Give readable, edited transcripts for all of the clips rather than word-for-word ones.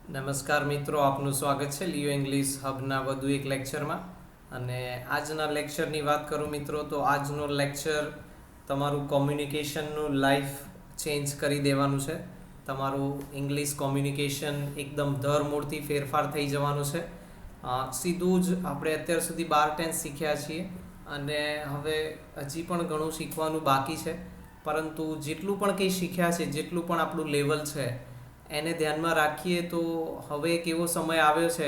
નમસ્કાર મિત્રો, આપનું સ્વાગત છે લિયો ઇંગ્લિશ હબના વધુ એક લેક્ચરમાં. અને આજના લેક્ચરની વાત કરું મિત્રો, તો આજનો લેક્ચર તમારું કોમ્યુનિકેશનનું લાઈફ ચેન્જ કરી દેવાનું છે. તમારું ઇંગ્લિશ કોમ્યુનિકેશન એકદમ ધરમૂળથી ફેરફાર થઈ જવાનું છે. સીધું જ આપણે અત્યાર સુધી 12 ટેન્સ શીખ્યા છીએ અને હવે હજી પણ ઘણું શીખવાનું બાકી છે. પરંતુ જેટલું પણ કંઈ શીખ્યા છે, જેટલું પણ આપણું લેવલ છે, એને ધ્યાનમાં રાખીએ તો હવે એક એવો સમય આવ્યો છે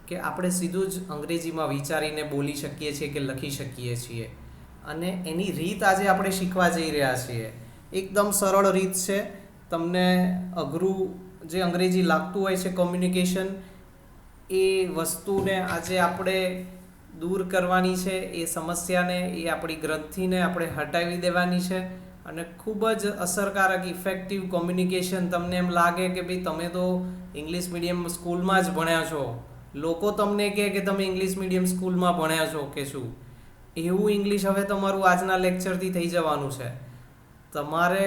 કે આપણે સીધું જ અંગ્રેજીમાં વિચારીને બોલી શકીએ છીએ કે લખી શકીએ છીએ. અને એની રીત આજે આપણે શીખવા જઈ રહ્યા છીએ. એકદમ સરળ રીત છે. તમને અઘરું જે અંગ્રેજી લાગતું હોય છે કોમ્યુનિકેશન, એ વસ્તુને આજે આપણે દૂર કરવાની છે. એ સમસ્યાને, એ આપણી ગ્રંથિને આપણે હટાવી દેવાની છે. અને ખૂબ જ અસરકારક ઇફેક્ટિવ કોમ્યુનિકેશન. તમને એમ લાગે કે ભાઈ તમે તો ઇંગ્લિશ મીડિયમ સ્કૂલમાં જ ભણ્યા છો, લોકો તમને કહે કે તમે ઇંગ્લિશ મીડિયમ સ્કૂલમાં ભણ્યા છો કે શું, એવું ઇંગ્લિશ હવે તમારું આજના લેક્ચરથી થઈ જવાનું છે. તમારે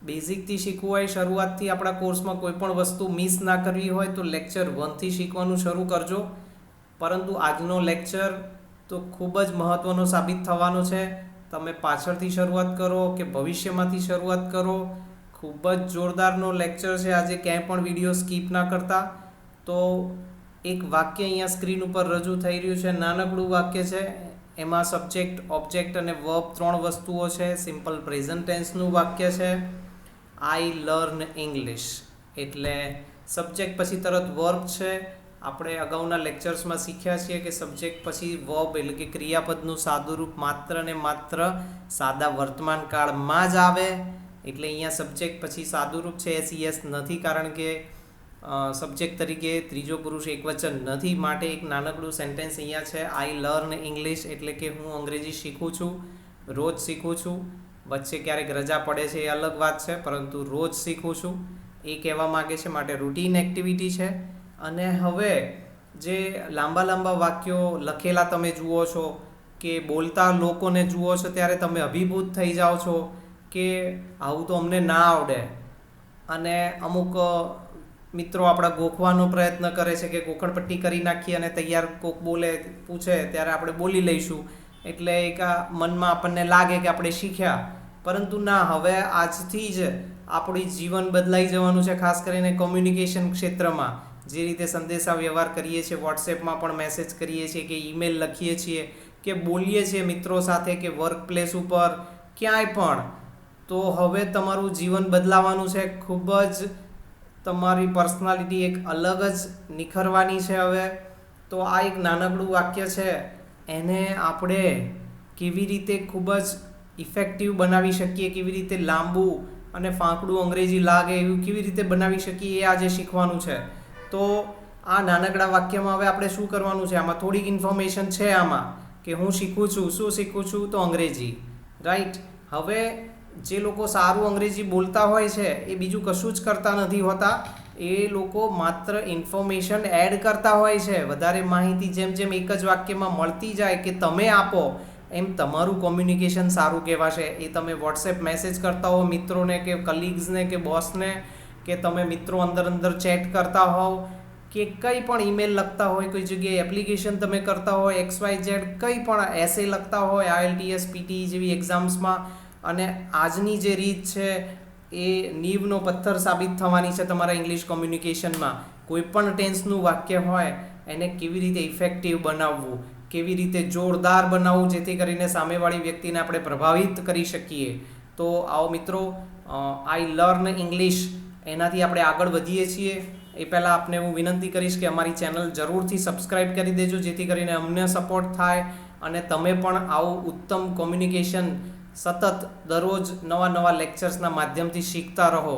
બેઝિકથી શીખવું હોય, શરૂઆતથી આપણા કોર્સમાં કોઈ પણ વસ્તુ મિસ ના કરવી હોય તો લેક્ચર 1થી શીખવાનું શરૂ કરજો. પરંતુ આજનો લેક્ચર તો ખૂબ જ મહત્ત્વનો સાબિત થવાનો છે. તમે પાછળથી શરૂઆત કરો કે ભવિષ્યમાંથી શરૂઆત કરો, ખૂબ જ જોરદારનો લેક્ચર છે આજે. ક્યાંય પણ વિડીયો સ્કીપ ના કરતા. તો એક વાક્ય અહીંયા સ્ક્રીન ઉપર રજૂ થઈ રહ્યું છે, નાનકડું વાક્ય છે. એમાં સબ્જેક્ટ, ઓબ્જેક્ટ અને વર્બ 3 વસ્તુઓ છે. સિમ્પલ પ્રેઝન્ટ ટેન્સનું વાક્ય છે. આઈ લર્ન ઇંગ્લિશ એટલે સબ્જેક્ટ પછી તરત વર્બ છે. આપણે અગાઉના લેક્ચર્સમાં શીખ્યા છીએ કે સબ્જેક્ટ પછી વર્બ એટલે કે ક્રિયાપદનું સાદું રૂપ માત્ર ને માત્ર સાદા વર્તમાન કાળમાં જ આવે. એટલે અહીંયા સબ્જેક્ટ પછી સાદું રૂપ છે, એસ નથી, કારણ કે સબ્જેક્ટ તરીકે ત્રીજો પુરુષ એકવચન નથી. માટે એક નાનકડું સેન્ટેન્સ અહીંયા છે, આઈ લર્ન ઇંગ્લિશ એટલે કે હું અંગ્રેજી શીખું છું, રોજ શીખું છું. વચ્ચે ક્યારેક રજા પડે છે એ અલગ વાત છે, પરંતુ રોજ શીખું છું એ કહેવા માગે છે. માટે રૂટીન એક્ટિવિટી છે. અને હવે જે લાંબા લાંબા વાક્યો લખેલા તમે જુઓ છો કે બોલતા લોકોને જુઓ છો, ત્યારે તમે અભિભૂત થઈ જાઓ છો કે આવું તો અમને ના આવડે. અને અમુક મિત્રો આપણા ગોખવાનો પ્રયત્ન કરે છે કે ગોખણપટ્ટી કરી નાખીએ અને તૈયાર કોક બોલે, પૂછે ત્યારે આપણે બોલી લઈશું. એટલે એક મનમાં આપણને લાગે કે આપણે શીખ્યા. પરંતુ ના, હવે આજથી જ આપણું જીવન બદલાઈ જવાનું છે. ખાસ કરીને કોમ્યુનિકેશન ક્ષેત્રમાં જે રીતે સંદેશા વ્યવહાર કરીએ છીએ, વોટ્સએપમાં પણ મેસેજ કરીએ છીએ કે ઈમેલ લખીએ છીએ કે બોલીએ છીએ મિત્રો સાથે કે વર્ક પ્લેસ ઉપર ક્યાંય પણ, તો હવે તમારું જીવન બદલાવાનું છે. ખૂબ જ તમારી પર્સનાલિટી એક અલગ જ નિખરવાની છે હવે. તો આ એક નાનકડું વાક્ય છે, એને આપણે કેવી રીતે ખૂબ જ ઇફેક્ટિવ બનાવી શકીએ, કેવી રીતે લાંબુ અને ફાંકડું અંગ્રેજી લાગે એવું કેવી રીતે બનાવી શકીએ, એ આજે શીખવાનું છે. તો આ નાનકડા વાક્યમાં હવે આપણે શું કરવાનું છે, આમાં થોડીક ઇન્ફોર્મેશન છે આમાં કે હું શીખું છું. શું શીખું છું? તો અંગ્રેજી, રાઈટ. હવે જે લોકો સારું અંગ્રેજી બોલતા હોય છે એ બીજું કશું જ કરતા નથી હોતા. એ લોકો માત્ર ઇન્ફોર્મેશન એડ કરતા હોય છે. વધારે માહિતી જેમ જેમ એક જ વાક્યમાં મળતી જાય કે તમે આપો, એમ તમારું કોમ્યુનિકેશન સારું કહેવાશે. એ તમે વોટ્સએપ મેસેજ કરતા હો મિત્રોને કે કલીગ્સને કે બોસને, કે તમે મિત્રો અંદર ચેટ કરતા હોવ, કે કંઈ પણ ઈમેલ લખતા હોય, કોઈ જગ્યાએ એપ્લિકેશન તમે કરતા હોય, XYZ કંઈ પણ એસે લખતા હોય IELTS PTE જેવી એક્ઝામ્સમાં. અને આજની જે રીત છે એ નીવનો પથ્થર સાબિત થવાની છે તમારા ઇંગ્લિશ કોમ્યુનિકેશનમાં. કોઈ પણ ટેન્સનું વાક્ય હોય એને કેવી રીતે ઇફેક્ટિવ બનાવવું, કેવી રીતે જોરદાર બનાવવું, જેથી કરીને સામેવાળી વ્યક્તિને આપણે પ્રભાવિત કરી શકીએ. તો આવો મિત્રો, આઈ લર્ન ઇંગ્લિશ એનાથી આપણે આગળ વધીએ છીએ. એ પહેલાં આપને હું વિનંતી કરીશ કે અમારી ચેનલ જરૂરથી સબસ્ક્રાઈબ કરી દેજો, જેથી કરીને અમને સપોર્ટ થાય અને તમે પણ આવું ઉત્તમ કોમ્યુનિકેશન સતત દરરોજ નવા નવા લેક્ચર્સના માધ્યમથી શીખતા રહો.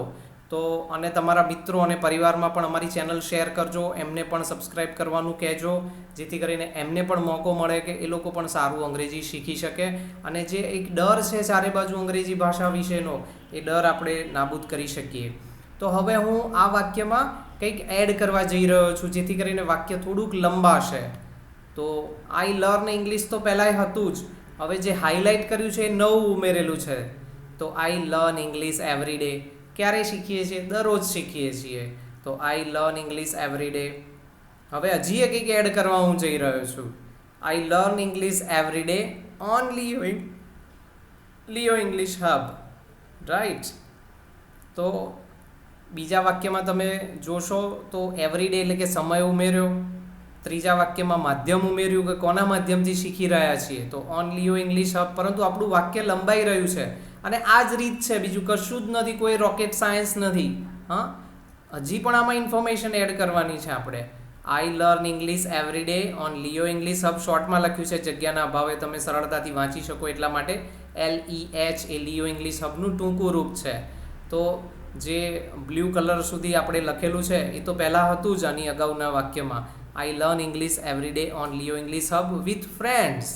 તો અને તમારા મિત્રો અને પરિવારમાં પણ અમારી ચેનલ શેર કરજો, એમને પણ સબસ્ક્રાઈબ કરવાનું કહેજો, જેથી કરીને એમને પણ મોકો મળે કે એ લોકો પણ સારું અંગ્રેજી શીખી શકે. અને જે એક ડર છે ચારે બાજુ અંગ્રેજી ભાષા વિશેનો, એ ડર આપણે નાબૂદ કરી શકીએ. તો હવે હું આ વાક્યમાં કંઈક એડ કરવા જઈ રહ્યો છું, જેથી કરીને વાક્ય થોડુંક લંબાશે. તો આઈ લર્ન ઇંગ્લિશ તો પહેલાંય હતું જ. હવે જે હાઇલાઇટ કર્યું છે એ નવું ઉમેરેલું છે. તો આઈ લર્ન ઇંગ્લિશ એવરી ડે. ક્યારે શીખીએ છીએ? દરરોજ શીખીએ છીએ. તો આઈ લર્ન ઇંગ્લિશ એવરી ડે. હવે હજી એક એડ કરવા હું જઈ રહ્યો છું. આઈ learn English every day on Leo English hub. Right. તો બીજા વાક્યમાં તમે જોશો તો એવરી ડે એટલે કે સમય ઉમેર્યો. ત્રીજા વાક્યમાં માધ્યમ ઉમેર્યું કે કોના માધ્યમથી શીખી રહ્યા છીએ, તો ઓન લિયો ઇંગ્લિશ હબ. પરંતુ આપણું વાક્ય લંબાઈ રહ્યું છે અને આ જ રીત છે, બીજું કશું જ નથી, કોઈ રોકેટ સાયન્સ નથી. હા, હજી પણ આમાં ઇન્ફોર્મેશન એડ કરવાની છે આપણે. I learn English every day on Leo English Hub. શોર્ટમાં લખ્યું છે, જગ્યાના અભાવે તમે સરળતાથી વાંચી શકો એટલા માટે. LEH એ લિયો ઇંગ્લિશ હબનું ટૂંકું રૂપ છે. તો જે બ્લુ કલર સુધી આપણે લખેલું છે એ તો પહેલાં હતું જ આની અગાઉના વાક્યમાં. આઈ learn English every day on Leo English hub with friends.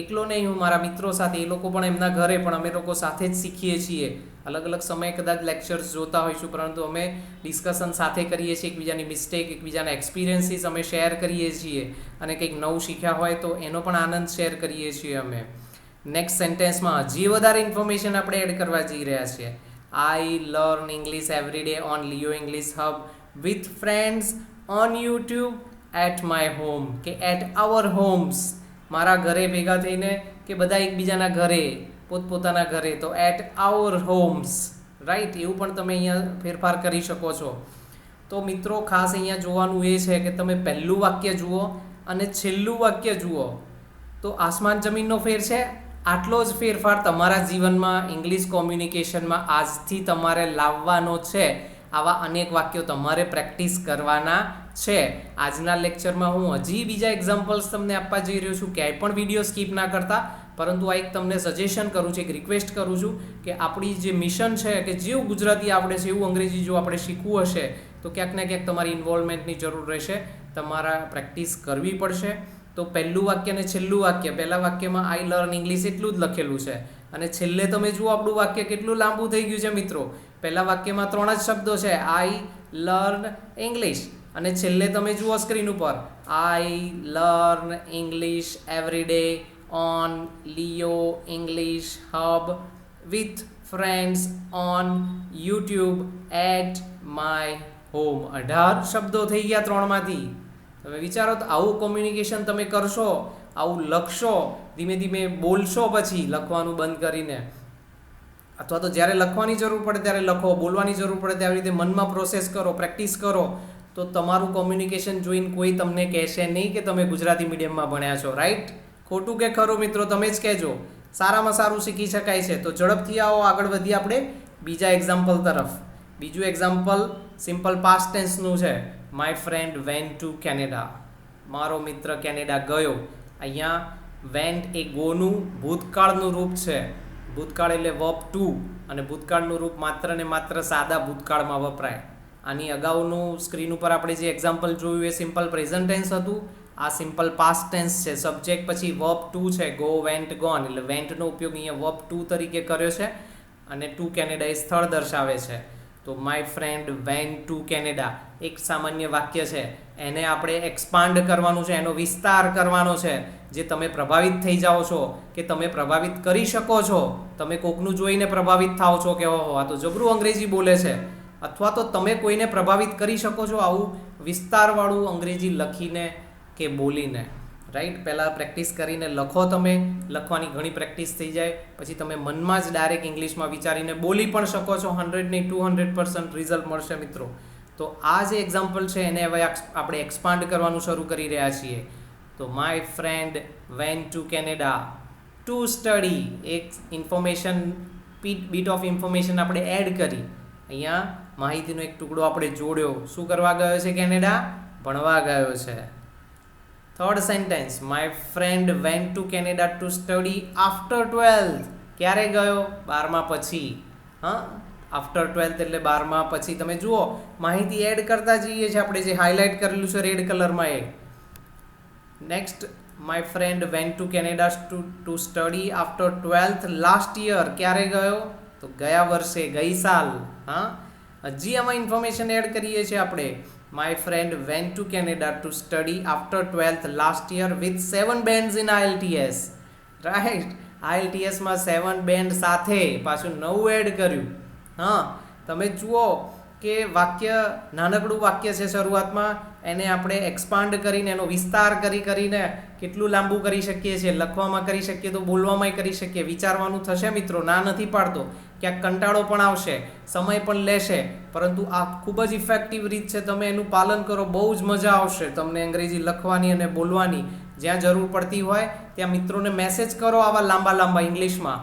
એકલો નહીં, હું મારા મિત્રો સાથે, એ લોકો પણ એમના ઘરે, પણ અમે લોકો સાથે જ શીખીએ છીએ. અલગ અલગ સમયે કદાચ લેક્ચર્સ જોતા હોઈશું, પરંતુ અમે ડિસ્કશન સાથે કરીએ છીએ. એકબીજાની મિસ્ટેક, એકબીજાના એક્સપિરિયન્સીસ અમે શેર કરીએ છીએ અને કંઈક નવું શીખ્યા હોય તો એનો પણ આનંદ શેર કરીએ છીએ અમે. નેક્સ્ટ સેન્ટેન્સમાં હજી વધારે ઇન્ફોર્મેશન આપણે એડ કરવા જઈ રહ્યા છીએ. I learn English every day on Leo English hub with friends on YouTube at my home, કે એટ અવર હોમ્સ, મારા ઘરે ભેગા થઈને, કે બધા એકબીજાના ઘરે, પોતપોતાના ઘરે, તો એટ અવર હોમ્સ. રાઈટ. એવું પણ તમે અહીંયા ફેરફાર કરી શકો છો. તો મિત્રો ખાસ અહીંયા જોવાનું એ છે કે તમે પહેલું વાક્ય જુઓ અને છેલ્લું વાક્ય જુઓ તો આસમાન જમીનનો ફેર છે. આટલો જ ફેરફાર તમારા જીવનમાં ઇંગ્લિશ કોમ્યુનિકેશનમાં આજથી તમારે લાવવાનો છે. આવા અનેક વાક્યો તમારે પ્રેક્ટિસ કરવાના છે. આજના લેક્ચરમાં હું હજી બીજા એક્ઝામ્પલ્સ તમને આપવા જઈ રહ્યો છું. ક્યાંય પણ વિડીયો સ્કીપ ના કરતા, પરંતુ આ એક તમને સજેશન કરું છું, એક રિક્વેસ્ટ કરું છું કે આપણી જે મિશન છે કે જેવું ગુજરાતી આવડે છે એવું અંગ્રેજી જો આપણે શીખવું હશે તો ક્યાંક ને ક્યાંક તમારી ઇન્વોલ્વમેન્ટની જરૂર રહેશે. તમારા પ્રેક્ટિસ કરવી પડશે. તો પહેલું વાક્ય અને છેલ્લું વાક્ય, પહેલા વાક્યમાં આઈ લર્ન ઇંગ્લિશ એટલું જ લખેલું છે અને છેલ્લે તમે જુઓ આપણું વાક્ય કેટલું લાંબુ થઈ ગયું છે મિત્રો. પહેલા વાક્યમાં 3 જ શબ્દો છે, આઈ લર્ન ઇંગ્લિશ, અને છેલ્લે તમે જુઓ સ્ક્રીન ઉપર, I learn English every day on Leo English hub with friends on YouTube at my home. 18 શબ્દો થઈ ગયા 3માંથી. તમે વિચારો તો આવું કોમ્યુનિકેશન તમે કરશો, આવું લખશો, ધીમે ધીમે બોલશો, પછી લખવાનું બંધ કરીને, અથવા તો જ્યારે લખવાની જરૂર પડે ત્યારે લખો, બોલવાની જરૂર પડે ત્યારે રીતે મનમાં પ્રોસેસ કરો, પ્રેક્ટિસ કરો, તો તમારું કોમ્યુનિકેશન જોઈને કોઈ તમને કહેશે નહીં કે તમે ગુજરાતી મીડિયમમાં ભણ્યા છો. રાઈટ? ખોટું કે ખરું મિત્રો, તમે જ કહેજો. સારામાં સારું શીખી શકાય છે. તો ઝડપથી આવો આગળ વધીએ આપણે બીજા એક્ઝામ્પલ તરફ. બીજું એક્ઝામ્પલ સિમ્પલ પાસ્ટ ટેન્સનું છે. My friend went to Canada. મારો મિત્ર કેનેડા ગયો. અહીંયા વેન્ટ એ ગોનું ભૂતકાળનું રૂપ છે. ભૂતકાળ એટલે વર્બ ટુ, અને ભૂતકાળનું રૂપ માત્ર ને માત્ર સાદા ભૂતકાળમાં વપરાય. આની અગાઉનું સ્ક્રીન ઉપર આપણે જે એક્ઝામ્પલ જોયું એ સિમ્પલ પ્રેઝન્ટ ટેન્સ હતું. આ સિમ્પલ પાસ્ટ ટેન્સ છે. સબ્જેક્ટ પછી વર્બ ટુ છે, ગો વેન્ટ ગોન, એટલે વેન્ટનો ઉપયોગ અહીંયા વર્બ ટુ તરીકે કર્યો છે અને ટુ કેનેડા એ સ્થળ દર્શાવે છે. તો my friend went to Canada એક સામાન્ય વાક્ય છે, એને આપણે એક્સપાન્ડ કરવાનું છે, એનો વિસ્તાર કરવાનો છે. જે તમે પ્રભાવિત થઈ જાઓ છો કે તમે પ્રભાવિત કરી શકો છો, તમે કોકનું જોઈને પ્રભાવિત થાઓ છો કે ઓહો આ તો જબરું અંગ્રેજી બોલે છે, અથવા તો તમે કોઈને પ્રભાવિત કરી શકો છો આવું વિસ્તારવાળું અંગ્રેજી લખીને કે બોલીને. રાઈટ? પહેલાં પ્રેક્ટિસ કરીને લખો. તમે લખવાની ઘણી પ્રેક્ટિસ થઈ જાય પછી તમે મનમાં જ ડાયરેક્ટ ઇંગ્લિશમાં વિચારીને બોલી પણ શકો છો. 100 નહીં 200% રિઝલ્ટ મળશે મિત્રો. તો આ જે એક્ઝામ્પલ છે એને હવે આપણે એક્સપાન્ડ કરવાનું શરૂ કરી રહ્યા છીએ. તો my friend went to Canada to study. એક ઇન્ફોર્મેશન, બીટ ઓફ ઇન્ફોર્મેશન આપણે એડ કરી. અહીંયા માહિતીનો એક ટુકડો આપણે જોડ્યો. શું કરવા ગયો છે કેનેડા? ભણવા ગયો છે. Third sentence, my friend went to Canada to study after 12th. ક્યારે ગયો? 12મા પછી. હા, આફ્ટર 12th એટલે 12મા પછી. તમે જુઓ માહિતી એડ કરતા જઈએ છીએ આપણે, જે હાઇલાઇટ કરેલું છે રેડ કલરમાં એ. Next, my friend went to Canada to study after 12th last year. ક્યારે ગયો? તો ગયા વર્ષે, ગઈ સાલ. હા, હજી આમાં ઇન્ફોર્મેશન એડ કરીએ છીએ આપણે. My friend went to Canada to study after 12th last year with 7 bands in IELTS. Right? IELTS માં 7 band સાથે પાછું નવું એડ કર્યું. હા, તમે જુઓ કે વાક્ય નાનકડું વાક્ય છે શરૂઆતમાં, એને આપણે એક્સપાન્ડ કરીને એનો વિસ્તાર કરીને કેટલું લાંબુ કરી શકીએ છીએ. લખવામાં કરી શકીએ તો બોલવામાંય કરી શકીએ. વિચારવાનું થશે મિત્રો, ના નથી પાડતો. ક્યાંક કંટાળો પણ આવશે, સમય પણ લેશે, પરંતુ આ ખૂબ જ ઇફેક્ટિવ રીત છે. તમે એનું પાલન કરો, બહુ જ મજા આવશે તમને અંગ્રેજી લખવાની અને બોલવાની. જ્યાં જરૂર પડતી હોય ત્યાં મિત્રોને મેસેજ કરો આવા લાંબા ઇંગ્લિશમાં.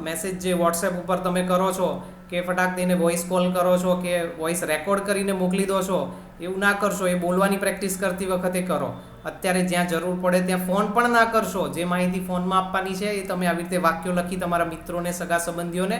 મેસેજ જે વોટ્સએપ ઉપર તમે કરો છો કે ફટાક દઈને વોઇસ કોલ કરો છો કે વોઇસ રેકોર્ડ કરીને મોકલી દો છો, એવું ના કરશો. એ બોલવાની પ્રેક્ટિસ કરતી વખતે કરો. અત્યારે જ્યાં જરૂર પડે ત્યાં ફોન પણ ના કરશો. જે માહિતી ફોનમાં આપવાની છે એ તમે આવી રીતે વાક્યો લખી તમારા મિત્રોને, સગા સંબંધીઓને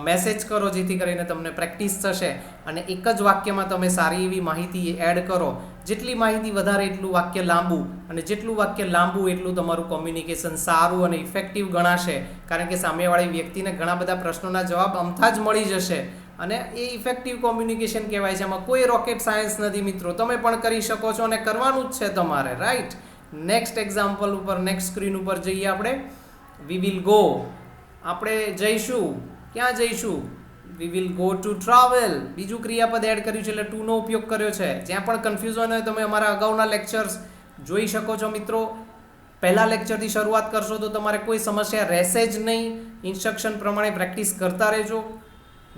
મેસેજ કરો, જેથી કરીને તમને પ્રેક્ટિસ થશે. અને એક જ વાક્યમાં તમે સારી એવી માહિતી એડ કરો. જેટલી માહિતી વધારે એટલું વાક્ય લાંબુ, અને જેટલું વાક્ય લાંબુ એટલું તમારું કોમ્યુનિકેશન સારું અને ઇફેક્ટિવ ગણાશે. કારણ કે સામેવાળી વ્યક્તિને ઘણા બધા પ્રશ્નોના જવાબ અમથા જ મળી જશે. અને એ ઇફેક્ટિવ કોમ્યુનિકેશન કહેવાય છે. એમાં કોઈ રોકેટ સાયન્સ નથી મિત્રો. તમે પણ કરી શકો છો અને કરવાનું જ છે તમારે, રાઈટ. નેક્સ્ટ એક્ઝામ્પલ ઉપર, નેક્સ્ટ સ્ક્રીન ઉપર જઈએ આપણે. વી વિલ ગો, આપણે જઈશું. ક્યાં જઈશું? We will go to travel. બીજું ક્રિયાપદ એડ કર્યું છે એટલે ટુ નો ઉપયોગ કર્યો છે. જ્યાં પણ કન્ફ્યુઝન હોય તમે અમારા અગાઉના લેક્ચર્સ જોઈ શકો છો મિત્રો. પહેલા લેક્ચરથી શરૂઆત કરશો તો તમારે કોઈ સમસ્યા રહેશે જ નહીં. ઇન્સ્ટ્રક્શન પ્રમાણે પ્રેક્ટિસ કરતા રહેજો.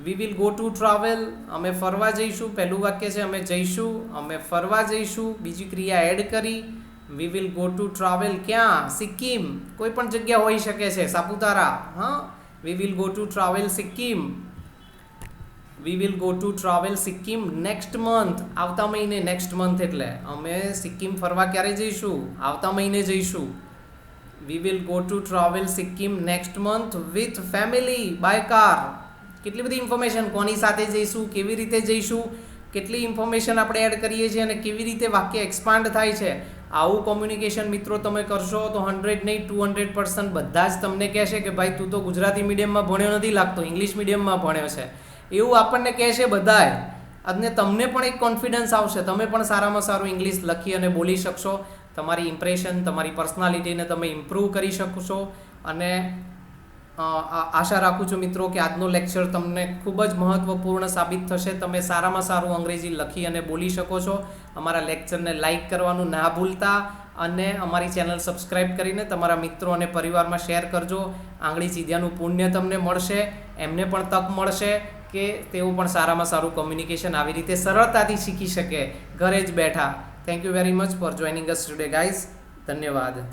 વી વિલ ગો ટુ ટ્રાવેલ, અમે ફરવા જઈશું. પહેલું વાક્ય છે અમે જઈશું, અમે ફરવા જઈશું. બીજી ક્રિયા એડ કરી. વી વિલ ગો ટુ ટ્રાવેલ ક્યાં? સિક્કિમ. કોઈ પણ જગ્યા હોઈ શકે છે, સાપુતારા. વી will go to travel Sikkim. V will go to travel Sikkim next month. આવતા મહિને. નેક્સ્ટ મંથ એટલે અમે સિક્કિમ ફરવા ક્યારે જઈશું? આવતા મહિને જઈશું. We will go to travel Sikkim next month with family by car. કેટલી બધી ઇન્ફોર્મેશન, કોની સાથે જઈશું, કેવી રીતે જઈશું, કેટલી ઇન્ફોર્મેશન આપણે એડ કરીએ છીએ અને કેવી રીતે વાક્ય એક્સપાન્ડ થાય છે. આવું કોમ્યુનિકેશન મિત્રો તમે કરશો તો 100 નહીં 200% બધા જ તમને કહેશે કે ભાઈ તું તો ગુજરાતી મીડિયમમાં ભણ્યો નથી લાગતો, ઇંગ્લિશ મીડિયમમાં ભણ્યો છે. એવું આપણને કહેશે બધાય. અને તમને પણ એક કોન્ફિડન્સ આવશે. તમે પણ સારામાં સારું ઇંગ્લિશ લખી અને બોલી શકશો. તમારી ઇમ્પ્રેશન, તમારી પર્સનાલિટીને તમે ઇમ્પ્રૂવ કરી શકશો. અને આશા રાખું છું મિત્રો કે આજનો લેક્ચર તમને ખૂબ જ મહત્વપૂર્ણ સાબિત થશે. તમે સારામાં સારું અંગ્રેજી લખી અને બોલી શકો છો. અમારા લેક્ચરને લાઇક કરવાનું ના ભૂલતા, અને અમારી ચેનલ સબસ્ક્રાઇબ કરીને તમારા મિત્રો અને પરિવારમાં શેર કરજો. આંગળી ચીધ્યાનું પુણ્ય તમને મળશે, એમને પણ તક મળશે કે તેઓ પણ સારામાં સારું કોમ્યુનિકેશન આવી રીતે સરળતાથી શીખી શકે ઘરે જ બેઠા. Thank you very much for joining us today guys. ધન્યવાદ.